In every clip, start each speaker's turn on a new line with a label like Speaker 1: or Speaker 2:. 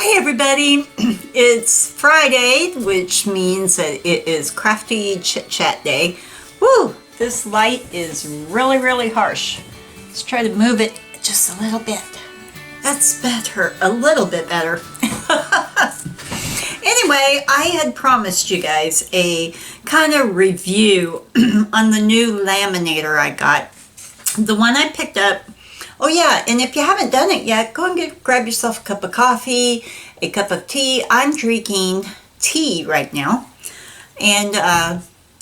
Speaker 1: Hi everybody, it's Friday, which means that it is Crafty Chit Chat Day. Woo, this light is really harsh. Let's try to move it just a little bit. That's better, a little bit better. Anyway, I had promised you guys a kind of review on the new laminator I got. The one I picked up. Oh yeah, and if you haven't done it yet, go and grab yourself a cup of coffee, a cup of tea. I'm drinking tea right now. And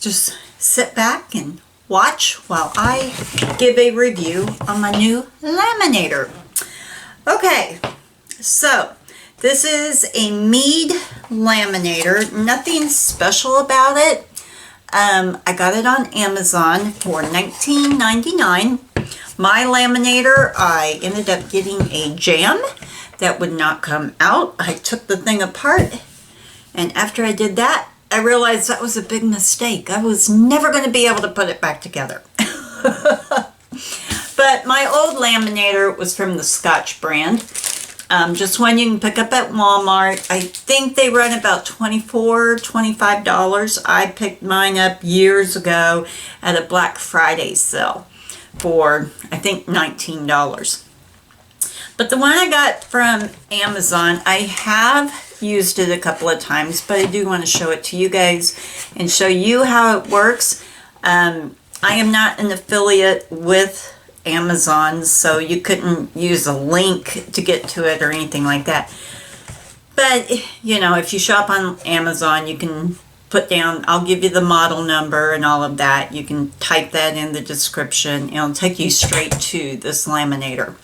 Speaker 1: just sit back and watch while I give a review on my new laminator. Okay, so this is a mead laminator. Nothing special about it. I got it on Amazon for $19.99. My laminator, I ended up getting a jam that would not come out. I took the thing apart, and after I did that, I realized that was a big mistake. I was never going to be able to put it back together. But my old laminator was from the Scotch brand. Just one you can pick up at Walmart. I think they run about $24, $25. I picked mine up years ago at a Black Friday sale for, I think, $19. But the one I got from Amazon, I have used it a couple of times, but I do want to show it to you guys and show you how it works. I am not an affiliate with Amazon, so you couldn't use a link to get to it or anything like that. But, you know, if you shop on Amazon, you can put down, I'll give you the model number and all of that. You can type that in the description. It'll take you straight to this laminator.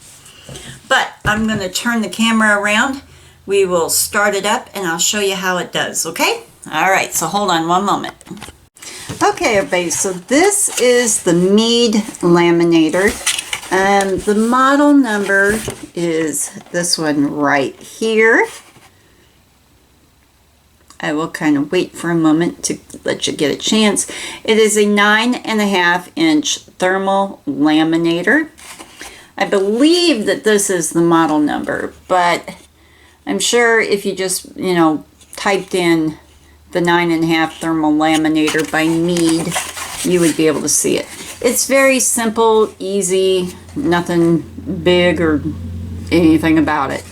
Speaker 1: But I'm going to turn the camera around. We will start it up and I'll show you how it does, okay? All right, so hold on one moment. Okay, everybody, so this is the mead laminator. The model number is this one right here. I will kind of wait for a moment to let you get a chance. It is a 9.5 inch thermal laminator. I believe that this is the model number, but I'm sure if you just, you know, typed in the 9.5 thermal laminator by Mead, you would be able to see it. It's very simple, easy, nothing big or anything about it.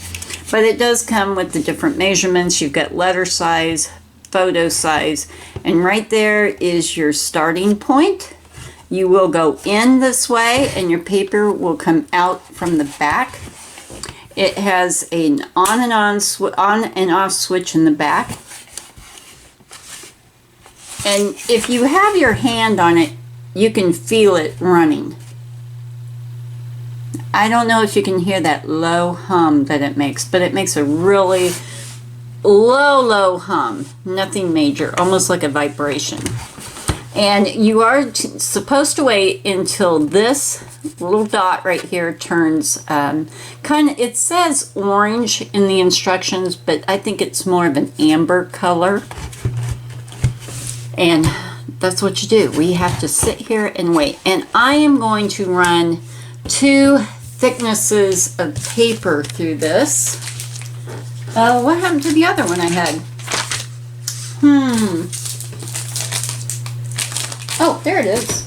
Speaker 1: But it does come with the different measurements. You've got letter size, photo size, and right there is your starting point. You will go in this way and your paper will come out from the back. It has an on and off switch in the back. And if you have your hand on it, you can feel it running. I don't know if you can hear that low hum that it makes, but it makes a really low hum. Nothing major, almost like a vibration. And you are supposed to wait until this little dot right here turns it says orange in the instructions, but I think it's more of an amber color. And that's what you do. We have to sit here and wait. And I am going to run 2 thicknesses of paper through this. What happened to the other one I had? Oh, there it is.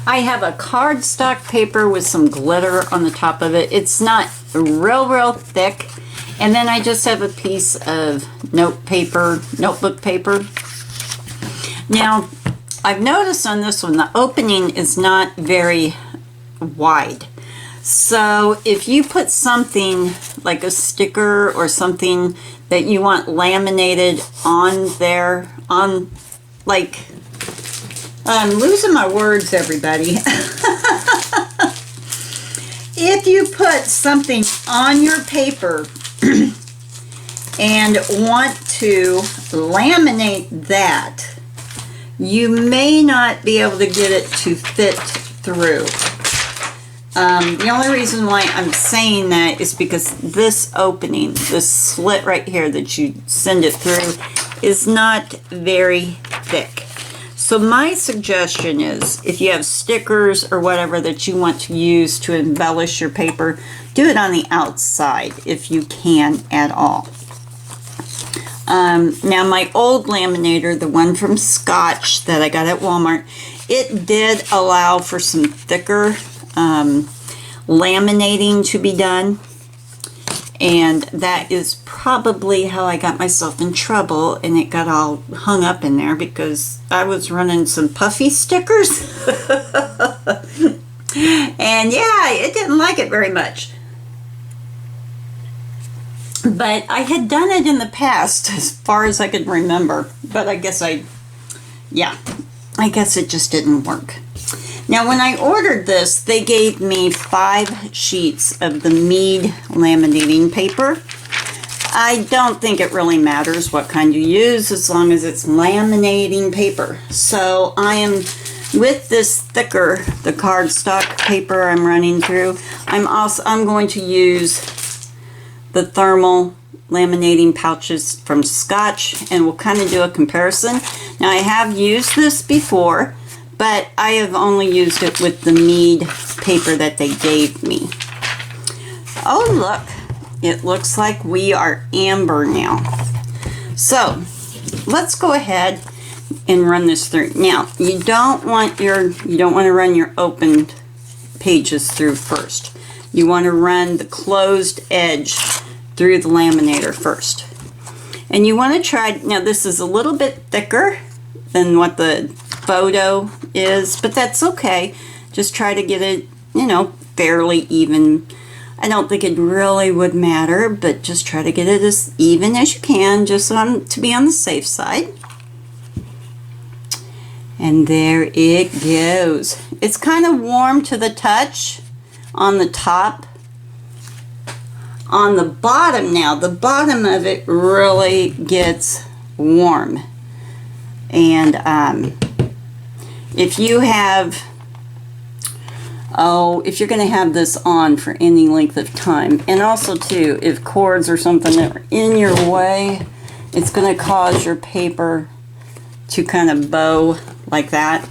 Speaker 1: I have a cardstock paper with some glitter on the top of it. It's not real thick. And then I just have a piece of notebook paper. Now, I've noticed on this one, the opening is not very wide. So if you put something like a sticker or something that you want laminated on there, I'm losing my words, everybody. If you put something on your paper and want to laminate that, you may not be able to get it to fit through. The only reason why I'm saying that is because this opening, this slit right here that you send it through, is not very thick. So my suggestion is, if you have stickers or whatever that you want to use to embellish your paper, do it on the outside if you can at all. Now my old laminator, the one from Scotch that I got at Walmart, it did allow for some thicker laminating to be done. And that is probably how I got myself in trouble, and it got all hung up in there because I was running some puffy stickers. And yeah, it didn't like it very much. But I had done it in the past as far as I could remember. But I guess it just didn't work. Now when I ordered this, they gave me 5 sheets of the Mead laminating paper. I don't think it really matters what kind you use as long as it's laminating paper. So I am, with this thicker, the cardstock paper I'm running through, I'm going to use the thermal laminating pouches from Scotch, and we'll kind of do a comparison. Now I have used this before, but I have only used it with the Mead paper that they gave me. Oh look, it looks like we are amber now. So let's go ahead and run this through. Now you don't want to run your opened pages through first. You want to run the closed edge through the laminator first. And you want to try, now this is a little bit thicker than what the photo is, but that's okay. Just try to get it, fairly even. I don't think it really would matter, but just try to get it as even as you can, just to be on the safe side. And there it goes. It's kind of warm to the touch on the top. On the bottom now, the bottom of it really gets warm. And if you have, if you're going to have this on for any length of time, and also too, if cords or something that are in your way, it's going to cause your paper to kind of bow like that.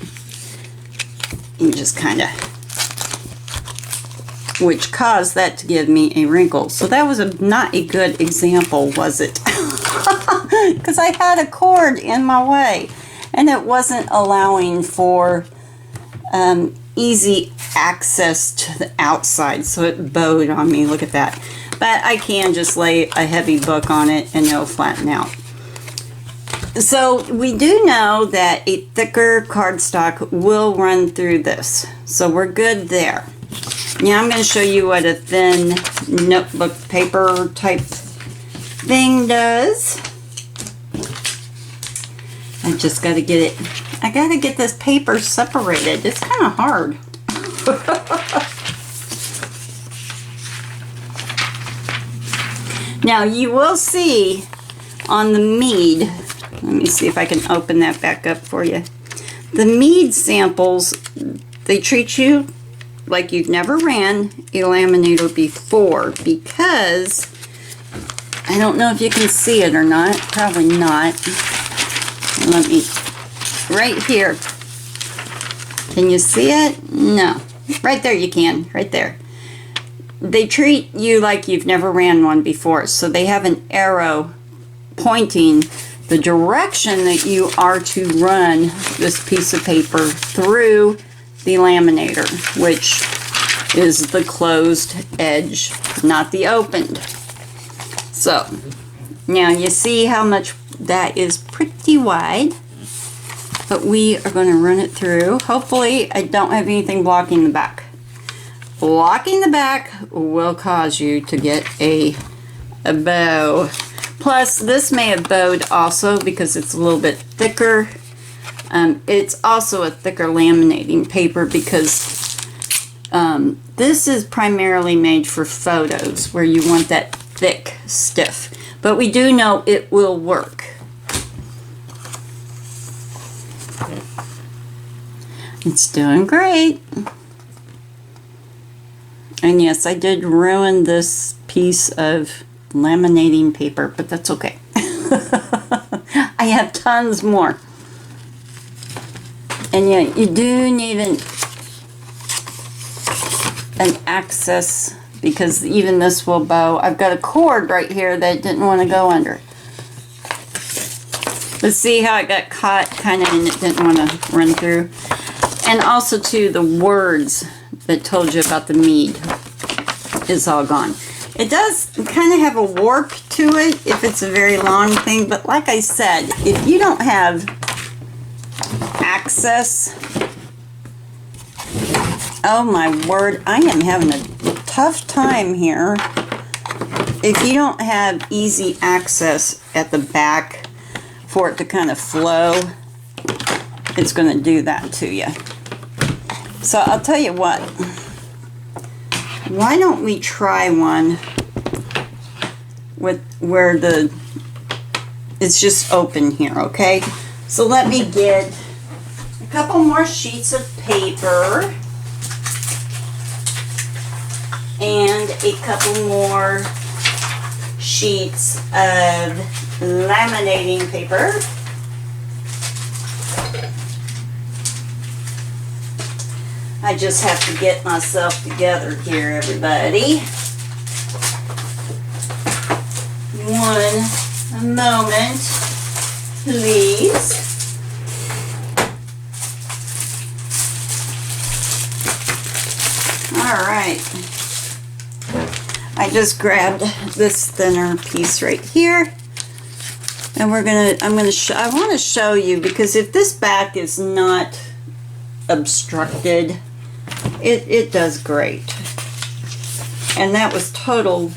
Speaker 1: You just kind of, which caused that to give me a wrinkle. So that was not a good example, was it? Because I had a cord in my way, and it wasn't allowing for easy access to the outside, so it bowed on me. Look at that. But I can just lay a heavy book on it and it'll flatten out. So we do know that a thicker cardstock will run through this, so we're good there. Now I'm going to show you what a thin notebook paper type thing does. I just got to get it. I got to get this paper separated. It's kind of hard. Now you will see on the Mead, let me see if I can open that back up for you. The Mead samples, they treat you like you've never ran a laminator before, because I don't know if you can see it or not. Probably not. Let me, right here. Can you see it? No. Right there you can. Right there. They treat you like you've never ran one before. So they have an arrow pointing the direction that you are to run this piece of paper through the laminator, which is the closed edge, not the opened. So now you see how much that is pretty wide, but we are going to run it through. Hopefully I don't have anything blocking the back. Blocking the back will cause you to get a bow. Plus this may have bowed also because it's a little bit thicker. It's also a thicker laminating paper because this is primarily made for photos where you want that thick, stiff. But we do know it will work. It's doing great. And yes, I did ruin this piece of laminating paper, but that's okay. I have tons more. And yet you do need an access, because even this will bow. I've got a cord right here that didn't want to go under. Let's see how it got caught kind of and it didn't want to run through. And also too, the words that told you about the mead is all gone. It does kind of have a warp to it if it's a very long thing, but like I said, if you don't have access, oh my word, I am having a tough time here. If you don't have easy access at the back for it to kind of flow, it's going to do that to you. So I'll tell you what, why don't we try one with where it's just open here, okay? So let me get a couple more sheets of paper and a couple more sheets of laminating paper. I just have to get myself together here, everybody. One moment, please. All right. I just grabbed this thinner piece right here. And I want to show you, because if this back is not obstructed, it does great. And that was total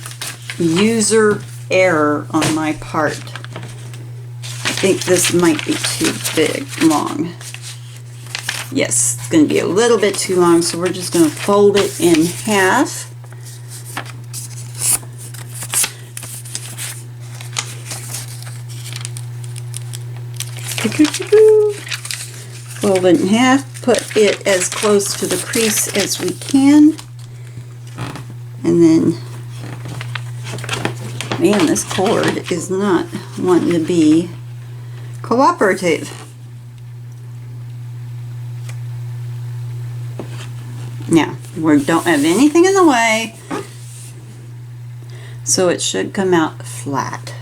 Speaker 1: user error on my part. I think this might be too long. Yes, it's going to be a little bit too long, so we're just going to fold it in half. Fold it in half, put it as close to the crease as we can, and then, man, this cord is not wanting to be cooperative. Now, we don't have anything in the way, so it should come out flat.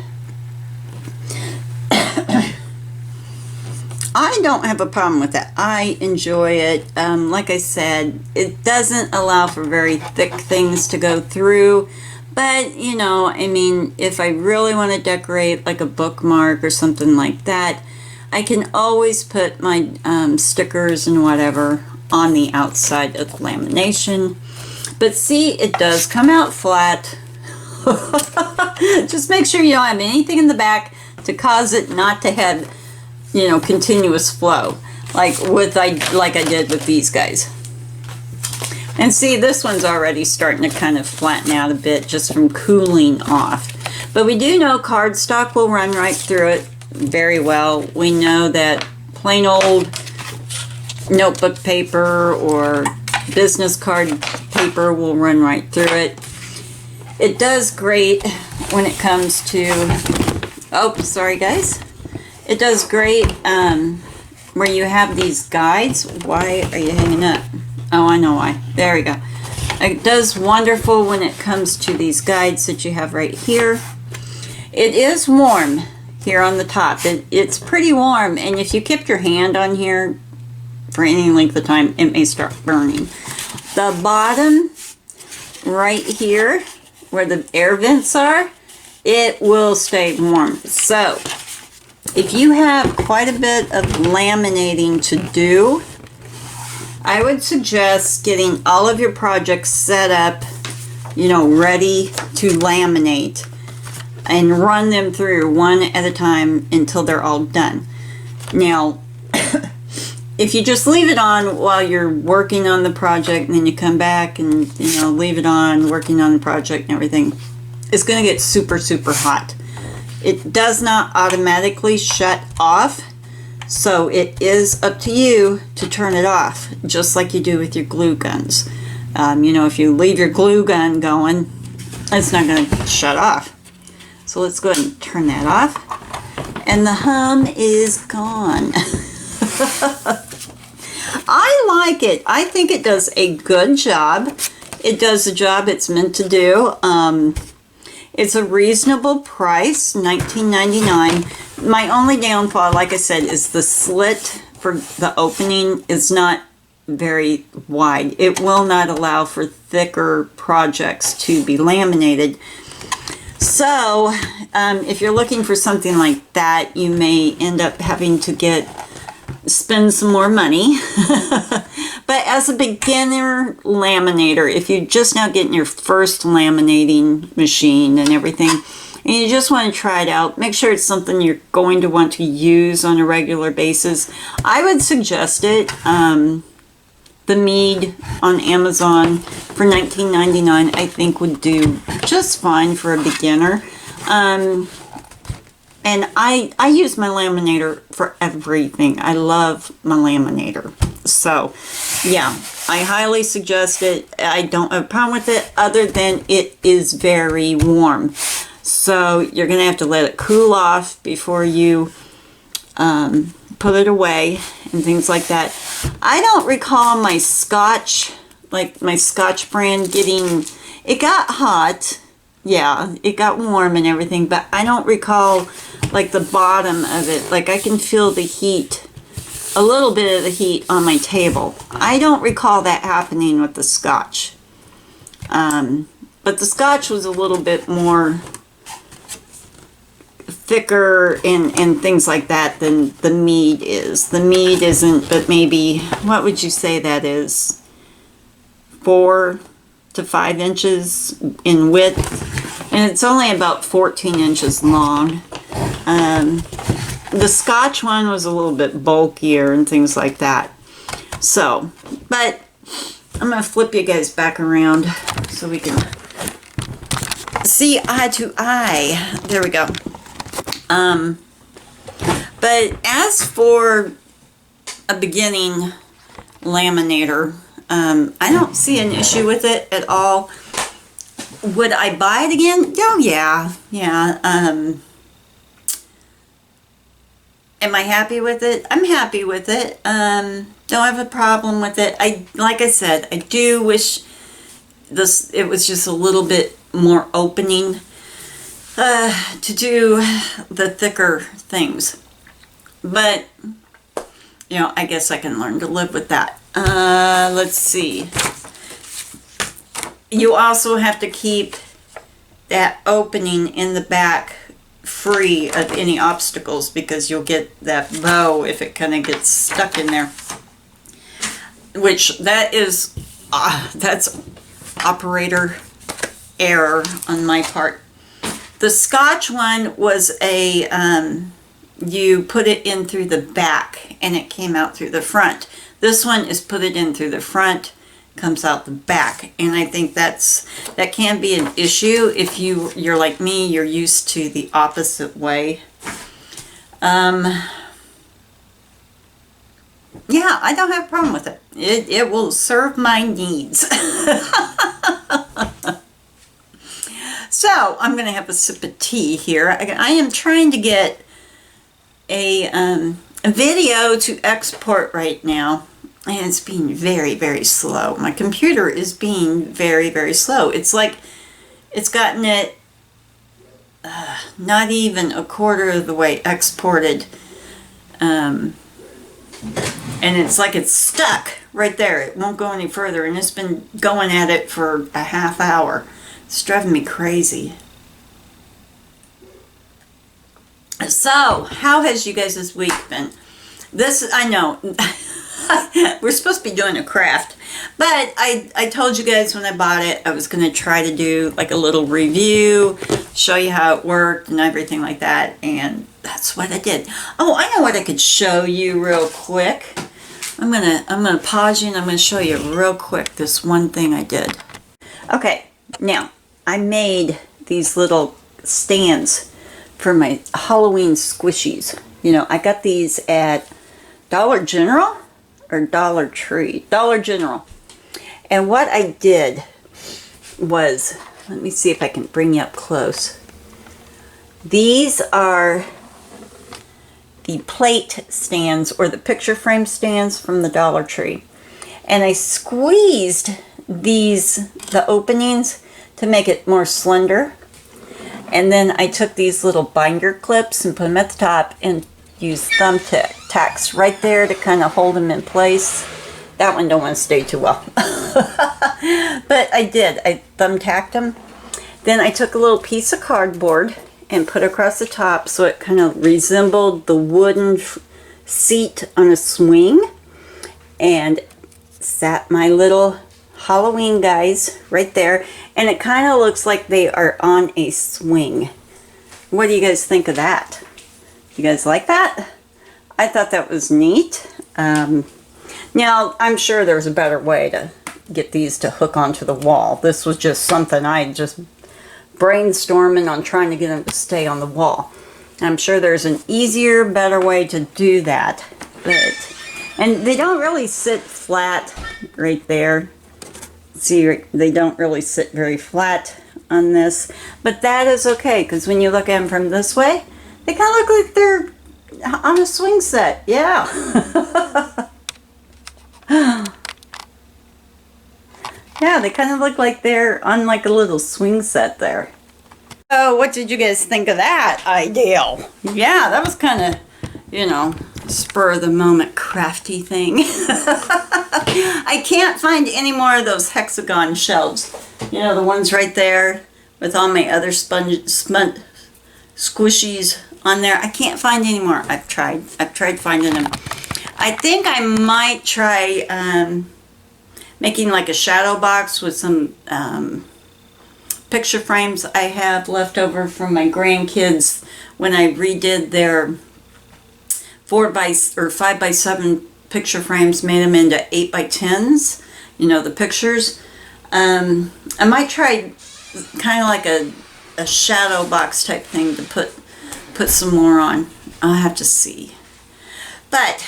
Speaker 1: I don't have a problem with that. I enjoy it. Like I said, it doesn't allow for very thick things to go through. But, you know, I mean, if I really want to decorate like a bookmark or something like that, I can always put my stickers and whatever on the outside of the lamination. But see, it does come out flat. Just make sure you don't have anything in the back to cause it not to have, you know, continuous flow like I did with these guys. And see, this one's already starting to kind of flatten out a bit just from cooling off. But we do know cardstock will run right through it very well. We know that plain old notebook paper or business card paper will run right through it. It does great when it comes to, oh, sorry guys. It does great where you have these guides. Why are you hanging up? Oh, I know why. There we go. It does wonderful when it comes to these guides that you have right here. It is warm here on the top. It's pretty warm, and if you keep your hand on here for any length of time, it may start burning. The bottom right here where the air vents are, it will stay warm. So if you have quite a bit of laminating to do, I would suggest getting all of your projects set up, you know, ready to laminate, and run them through one at a time until they're all done. Now, if you just leave it on while you're working on the project, and then you come back and, you know, leave it on, working on the project and everything, it's going to get super, super hot. It does not automatically shut off, so it is up to you to turn it off, just like you do with your glue guns. You know, if you leave your glue gun going, it's not going to shut off. So let's go ahead and turn that off. And the hum is gone. I like it. I think it does a good job. It does the job it's meant to do. It's a reasonable price, $19.99. My only downfall, like I said, is the slit for the opening is not very wide. It will not allow for thicker projects to be laminated. So if you're looking for something like that, you may end up having to spend some more money. But as a beginner laminator, if you're just now getting your first laminating machine and everything, and you just want to try it out, make sure it's something you're going to want to use on a regular basis, I would suggest it. The Mead on Amazon for $19.99 I think would do just fine for a beginner. And I use my laminator for everything. I love my laminator. So, yeah, I highly suggest it. I don't have a problem with it other than it is very warm. So, you're going to have to let it cool off before you put it away and things like that. I don't recall my Scotch, like my Scotch brand it got hot. Yeah, it got warm and everything, but I don't recall like the bottom of it. Like I can feel the heat, a little bit of the heat on my table. I don't recall that happening with the Scotch. But the Scotch was a little bit more thicker and things like that than the Mead is. The Mead isn't, but maybe, what would you say that is? 4 to 5 inches in width, and it's only about 14 inches long. The Scotch one was a little bit bulkier and things like that. So, but I'm going to flip you guys back around so we can see eye to eye. There we go. But as for a beginning laminator, I don't see an issue with it at all. Would I buy it again? Oh, yeah. Yeah. Am I happy with it? I'm happy with it. Don't have a problem with it. Like I said, I do wish it was just a little bit more opening to do the thicker things. But, you know, I guess I can learn to live with that. Let's see. You also have to keep that opening in the back free of any obstacles because you'll get that bow if it kind of gets stuck in there. Which that is, that's operator error on my part. The Scotch one was you put it in through the back and it came out through the front. This one is put it in through the front, comes out the back, and I think that can be an issue if you're like me, you're used to the opposite way. Yeah, I don't have a problem with it. It will serve my needs. So I'm going to have a sip of tea here. I am trying to get a video to export right now, and it's being very, very slow. My computer is being very, very slow. It's like it's gotten it not even a quarter of the way exported, and it's like it's stuck right there. It won't go any further, and it's been going at it for a half hour. It's driving me crazy. So, how has you guys this week been? I know, we're supposed to be doing a craft, but I told you guys when I bought it, I was going to try to do like a little review, show you how it worked and everything like that, and that's what I did. Oh, I know what I could show you real quick. I'm gonna pause you and I'm gonna show you real quick this one thing I did. Okay, now I made these little stands for my Halloween squishies. You know, I got these at Dollar General or Dollar Tree? Dollar General. And what I did was, let me see if I can bring you up close. These are the plate stands or the picture frame stands from the Dollar Tree. and I squeezed the openings to make it more slender. And then I took these little binder clips and put them at the top and used thumbtacks right there to kind of hold them in place. That one don't want to stay too well. But I did. I thumbtacked them. Then I took a little piece of cardboard and put across the top so it kind of resembled the wooden seat on a swing. And sat my little Halloween guys right there. And it kind of looks like they are on a swing. What do you guys think of that? You guys like that? I thought that was neat. Now, I'm sure there's a better way to get these to hook onto the wall. This was just something I just brainstorming on trying to get them to stay on the wall. I'm sure there's an easier, better way to do that. And they don't really sit flat right there. See, they don't really sit very flat on this. But that is okay, because when you look at them from this way, they kind of look like they're on a swing set. Yeah. Yeah, they kind of look like they're on like a little swing set there. Oh, what did you guys think of that idea? Yeah, that was kind of, you know, spur of the moment crafty thing. I can't find any more of those hexagon shelves. You know, the ones right there with all my other squishies on there. I can't find any more. I've tried finding them. I think I might try making like a shadow box with some picture frames I have left over from my grandkids when I redid their 5x7 picture frames, made them into 8x10s, you know, the pictures. I might try kind of like a shadow box type thing to put some more on. I'll have to see. But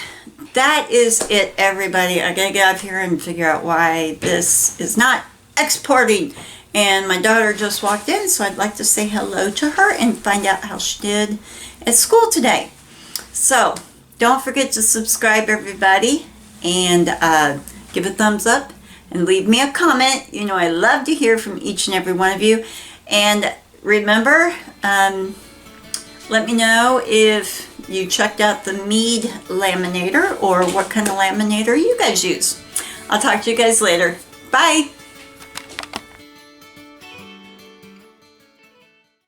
Speaker 1: that is it, everybody. I gotta get out here and figure out why this is not exporting. And my daughter just walked in, so I'd like to say hello to her and find out how she did at school today. So, don't forget to subscribe, everybody, and give a thumbs up and leave me a comment. You know, I love to hear from each and every one of you. And remember, let me know if you checked out the Mead laminator or what kind of laminator you guys use. I'll talk to you guys later. Bye!